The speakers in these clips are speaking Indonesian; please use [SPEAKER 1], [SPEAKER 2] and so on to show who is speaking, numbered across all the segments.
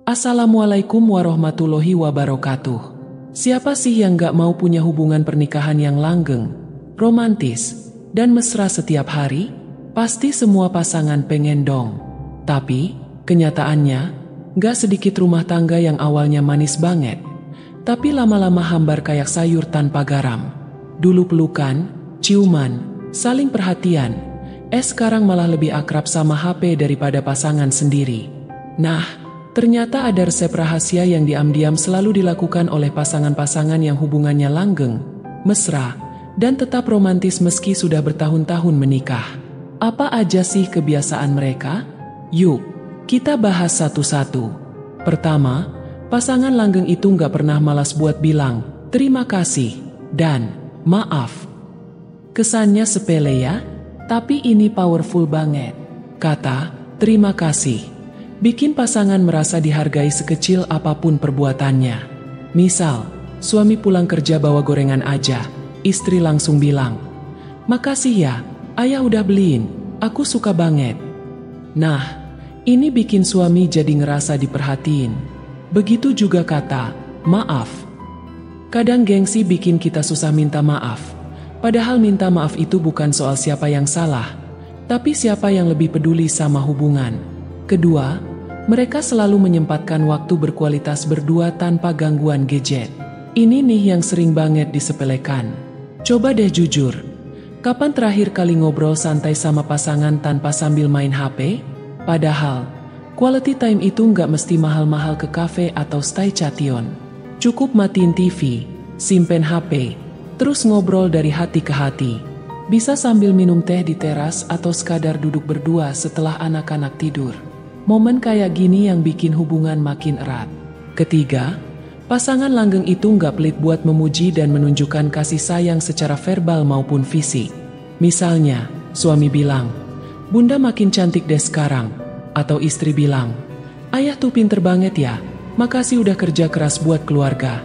[SPEAKER 1] Assalamualaikum warahmatullahi wabarakatuh. Siapa sih yang gak mau punya hubungan pernikahan yang langgeng, romantis, dan mesra setiap hari? Pasti semua pasangan pengen dong. Tapi, kenyataannya, gak sedikit rumah tangga yang awalnya manis banget, tapi lama-lama hambar kayak sayur tanpa garam. Dulu pelukan, ciuman, saling perhatian, sekarang malah lebih akrab sama HP daripada pasangan sendiri. Nah, ternyata ada resep rahasia yang diam-diam selalu dilakukan oleh pasangan-pasangan yang hubungannya langgeng, mesra, dan tetap romantis meski sudah bertahun-tahun menikah. Apa aja sih kebiasaan mereka? Yuk, kita bahas satu-satu. Pertama, pasangan langgeng itu nggak pernah malas buat bilang terima kasih dan maaf. Kesannya sepele ya, tapi ini powerful banget. Kata terima kasih bikin pasangan merasa dihargai sekecil apapun perbuatannya. Misal, suami pulang kerja bawa gorengan aja, istri langsung bilang, "Makasih ya, ayah udah beliin, aku suka banget." Nah, ini bikin suami jadi ngerasa diperhatiin. Begitu juga kata, maaf. Kadang gengsi bikin kita susah minta maaf. Padahal minta maaf itu bukan soal siapa yang salah, tapi siapa yang lebih peduli sama hubungan. Kedua, mereka selalu menyempatkan waktu berkualitas berdua tanpa gangguan gadget. Ini nih yang sering banget disepelekan. Coba deh jujur, kapan terakhir kali ngobrol santai sama pasangan tanpa sambil main HP? Padahal, quality time itu nggak mesti mahal-mahal ke kafe atau stay chation. Cukup matiin TV, simpen HP, terus ngobrol dari hati ke hati. Bisa sambil minum teh di teras atau sekadar duduk berdua setelah anak-anak tidur. Momen kayak gini yang bikin hubungan makin erat. Ketiga, pasangan langgeng itu nggak pelit buat memuji dan menunjukkan kasih sayang secara verbal maupun fisik. Misalnya, suami bilang, "Bunda makin cantik deh sekarang." Atau istri bilang, "Ayah tuh pinter banget ya, makasih udah kerja keras buat keluarga."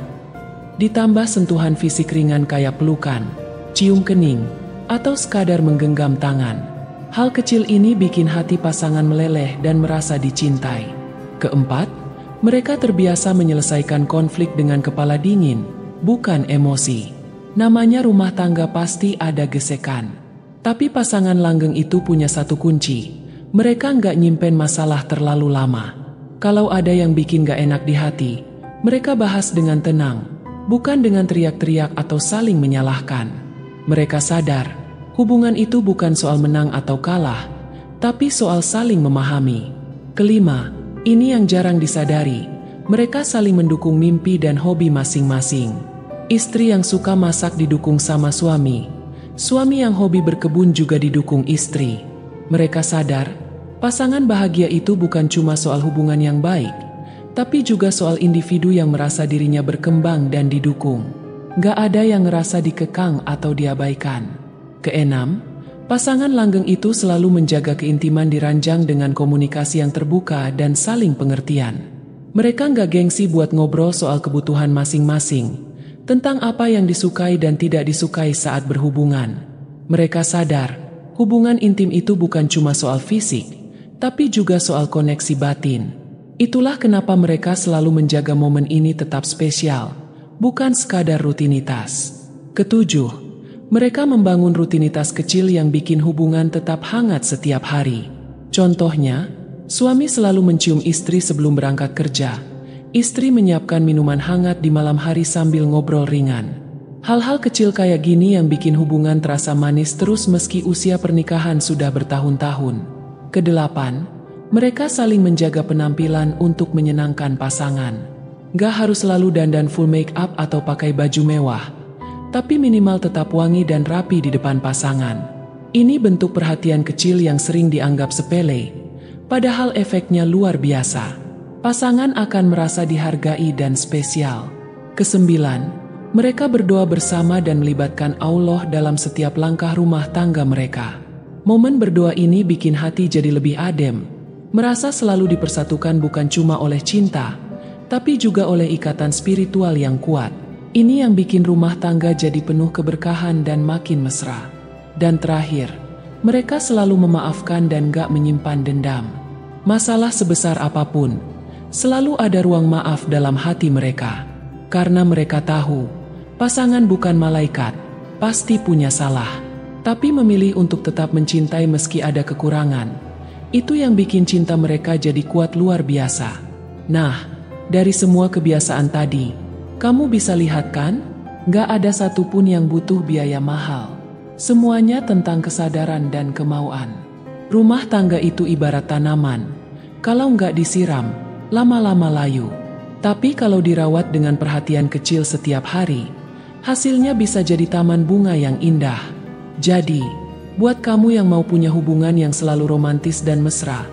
[SPEAKER 1] Ditambah sentuhan fisik ringan kayak pelukan, cium kening, atau sekadar menggenggam tangan. Hal kecil ini bikin hati pasangan meleleh dan merasa dicintai. Keempat, mereka terbiasa menyelesaikan konflik dengan kepala dingin, bukan emosi. Namanya rumah tangga pasti ada gesekan. Tapi pasangan langgeng itu punya satu kunci. Mereka nggak nyimpen masalah terlalu lama. Kalau ada yang bikin nggak enak di hati, mereka bahas dengan tenang, bukan dengan teriak-teriak atau saling menyalahkan. Mereka sadar, hubungan itu bukan soal menang atau kalah, tapi soal saling memahami. Kelima, ini yang jarang disadari, mereka saling mendukung mimpi dan hobi masing-masing. Istri yang suka masak didukung sama suami. Suami yang hobi berkebun juga didukung istri. Mereka sadar, pasangan bahagia itu bukan cuma soal hubungan yang baik, tapi juga soal individu yang merasa dirinya berkembang dan didukung. Gak ada yang ngerasa dikekang atau diabaikan. Keenam, pasangan langgeng itu selalu menjaga keintiman diranjang dengan komunikasi yang terbuka dan saling pengertian. Mereka nggak gengsi buat ngobrol soal kebutuhan masing-masing, tentang apa yang disukai dan tidak disukai saat berhubungan. Mereka sadar, hubungan intim itu bukan cuma soal fisik, tapi juga soal koneksi batin. Itulah kenapa mereka selalu menjaga momen ini tetap spesial, bukan sekadar rutinitas. Ketujuh, mereka membangun rutinitas kecil yang bikin hubungan tetap hangat setiap hari. Contohnya, suami selalu mencium istri sebelum berangkat kerja. Istri menyiapkan minuman hangat di malam hari sambil ngobrol ringan. Hal-hal kecil kayak gini yang bikin hubungan terasa manis terus meski usia pernikahan sudah bertahun-tahun. Kedelapan, mereka saling menjaga penampilan untuk menyenangkan pasangan. Gak harus selalu dandan full make up atau pakai baju mewah, tapi minimal tetap wangi dan rapi di depan pasangan. Ini bentuk perhatian kecil yang sering dianggap sepele, padahal efeknya luar biasa. Pasangan akan merasa dihargai dan spesial. Kesembilan, mereka berdoa bersama dan melibatkan Allah dalam setiap langkah rumah tangga mereka. Momen berdoa ini bikin hati jadi lebih adem, merasa selalu dipersatukan bukan cuma oleh cinta, tapi juga oleh ikatan spiritual yang kuat. Ini yang bikin rumah tangga jadi penuh keberkahan dan makin mesra. Dan terakhir, mereka selalu memaafkan dan gak menyimpan dendam. Masalah sebesar apapun, Selalu ada ruang maaf dalam hati mereka. Karena mereka tahu, pasangan bukan malaikat, pasti punya salah. Tapi memilih untuk tetap mencintai meski ada kekurangan. Itu yang bikin cinta mereka jadi kuat luar biasa. Nah, dari semua kebiasaan tadi, kamu bisa lihat kan? Gak ada satupun yang butuh biaya mahal. Semuanya tentang kesadaran dan kemauan. Rumah tangga itu ibarat tanaman. Kalau nggak disiram, lama-lama layu. Tapi kalau dirawat dengan perhatian kecil setiap hari, hasilnya bisa jadi taman bunga yang indah. Jadi, buat kamu yang mau punya hubungan yang selalu romantis dan mesra,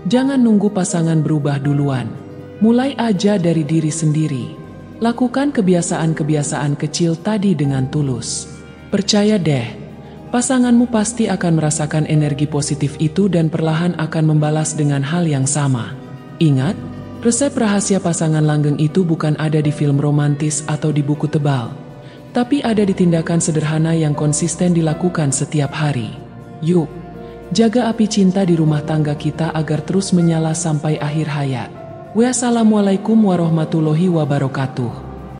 [SPEAKER 1] jangan nunggu pasangan berubah duluan. Mulai aja dari diri sendiri. Lakukan kebiasaan-kebiasaan kecil tadi dengan tulus. Percaya deh, pasanganmu pasti akan merasakan energi positif itu dan perlahan akan membalas dengan hal yang sama. Ingat, resep rahasia pasangan langgeng itu bukan ada di film romantis atau di buku tebal, tapi ada di tindakan sederhana yang konsisten dilakukan setiap hari. Yuk, jaga api cinta di rumah tangga kita agar terus menyala sampai akhir hayat. Wassalamualaikum warahmatullahi wabarakatuh.